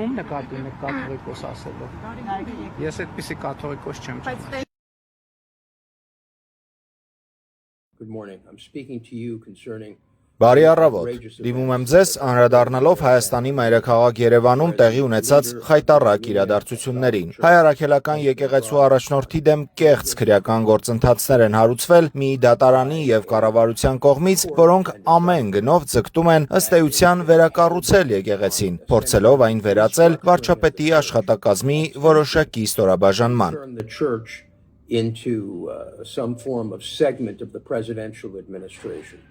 Ում նկատի ունեք կաթողիկոս ասելով։ Ես այդպիսի կաթողիկոս չեմ։ Good morning. I'm speaking to you concerning Բարի առավոտ, դիմում եմ ձեզ անդրադառնալով Հայաստանի մայրաքաղաք Երևանում տեղի ունեցած խայտառակ իրադարձություններին։ Հայ առաքելական եկեղեցու առաջնորդի դեմ կեղծ քրեական գործընթացներ են հարուցվել մի դատարանի եւ կառավարության կողմից, որոնք ամեն գնով ձգտում են ըստ էության վերակառուցել եկեղեցին, փորձելով այն վերածել վարչապետի աշխատակազմի որոշակի ստորաբաժանման։ into some form of segment of the presidential administration.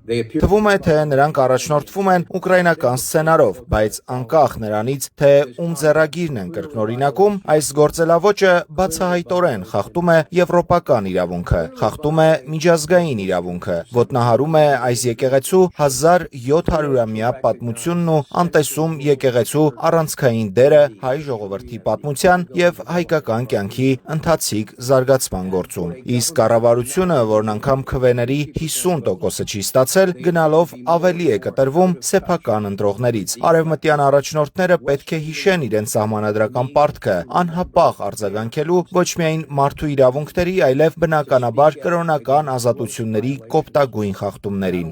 Թվում է, թե նրանք առաջնորդվում են ուկրաինական սցենարով, բայց անկախ նրանից, թե ում ձեռագիրն են կրկնօրինակում, այս գործելավոճը բացահայտորեն խախտում է եվրոպական իրավունքը, խախտում է միջազգային իրավունքը, ոտնահարում է այս եկեղեցու 1700-ամյա պատմությունն ու անտեսում եկեղեցու առանցքային դերը հայ ժողովրդի պատմության եւ հայկական կյանքի ընթացիկ զարգացման գործում։ Իսկ կառավարությունը, որն անգամ քվեների 50%-ը չի ստացել, գնալով ավելի է կտրվում սեփական ընտրողներից։ Արևմտյան առաջնորդները պետք է հիշեն իրենց սահմանադրական պարտքը անհապաղ արձագանքելու ոչ միայն մարդու իրավունքների, այլև բնականաբար կրոնական ազատությունների կոպտագույն խախտումներին։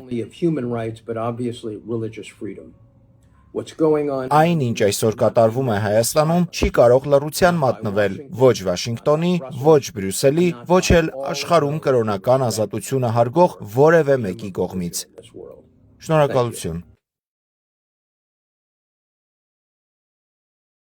Այն, ինչ այսօր կատարվում է Հայաստանում, չի կարող լռության մատնվել ոչ Վաշինգտոնի, ոչ Բրյուսելի, ոչ էլ աշխարհում կրոնական ազատությունը հարգող որևէ մեկի կողմից։ Շնորհակալություն։